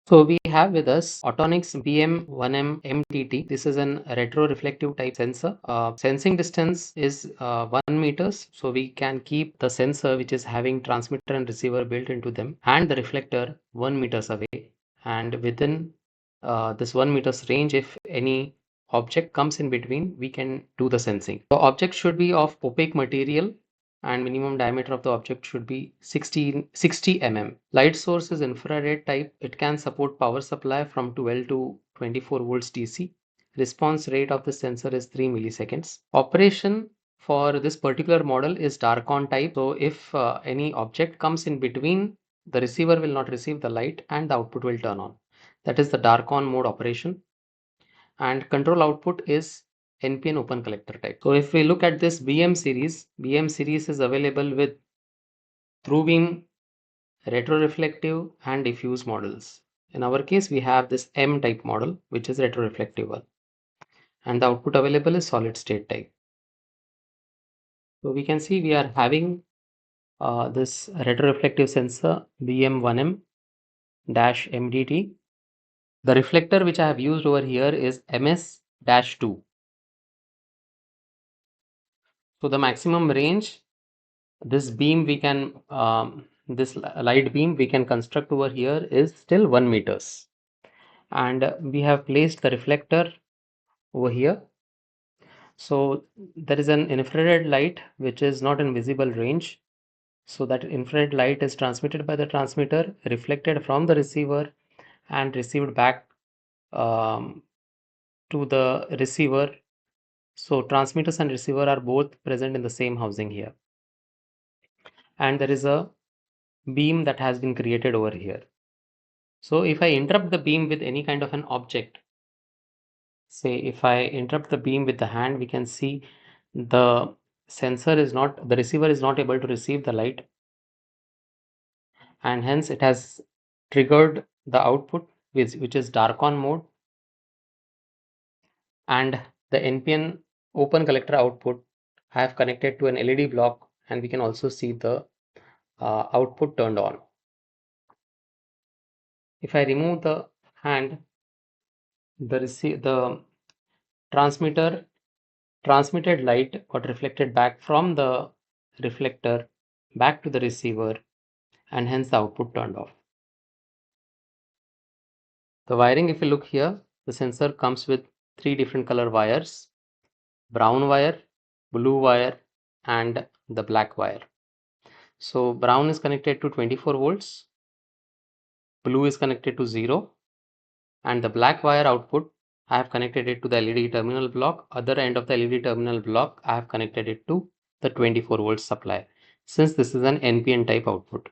So we have with us Autonix BM1M MTT. This is an retroreflective type sensor. Sensing distance is 1 meters. So we can keep the sensor, which is having transmitter and receiver built into them, and the reflector 1 meters away. And within this 1 meters range, if any object comes in between, we can do the sensing. The object should be of opaque material and minimum diameter of the object should be 60 mm. Light source is infrared type. It can support power supply from 12 to 24 volts DC. Response rate of the sensor is 3 milliseconds. Operation for this particular model is dark on type. So if any object comes in between, the receiver will not receive the light and the output will turn on. That is the dark on mode operation. And control output is NPN open collector type. So if we look at this BM series is available with through beam, retroreflective and diffuse models. In our case, we have this M type model, which is retroreflective one. And the output available is solid state type. So we can see we are having this retroreflective sensor BM1M MDT. The reflector which I have used over here is MS-2. So the maximum range, this beam we can, this light beam we can construct over here is still 1 meters. And we have placed the reflector over here. So there is an infrared light which is not in visible range. So that infrared light is transmitted by the transmitter, reflected from the receiver and received back to the receiver. So transmitters and receiver are both present in the same housing here. And there is a beam that has been created over here. So if I interrupt the beam with any kind of an object, say if I interrupt the beam with the hand, we can see the receiver is not able to receive the light, and hence it has triggered the output which is dark on mode, and the NPN open collector output I have connected to an LED block, and we can also see the output turned on. If I remove the hand, the transmitted light got reflected back from the reflector back to the receiver, and hence the output turned off. The wiring, if you look here, the sensor comes with 3 different color wires: brown wire, blue wire, and the black wire. So brown is connected to 24 volts, blue is connected to 0, and the black wire output I have connected it to the LED terminal block. Other end of the LED terminal block I have connected it to the 24 volt supply, since this is an NPN type output.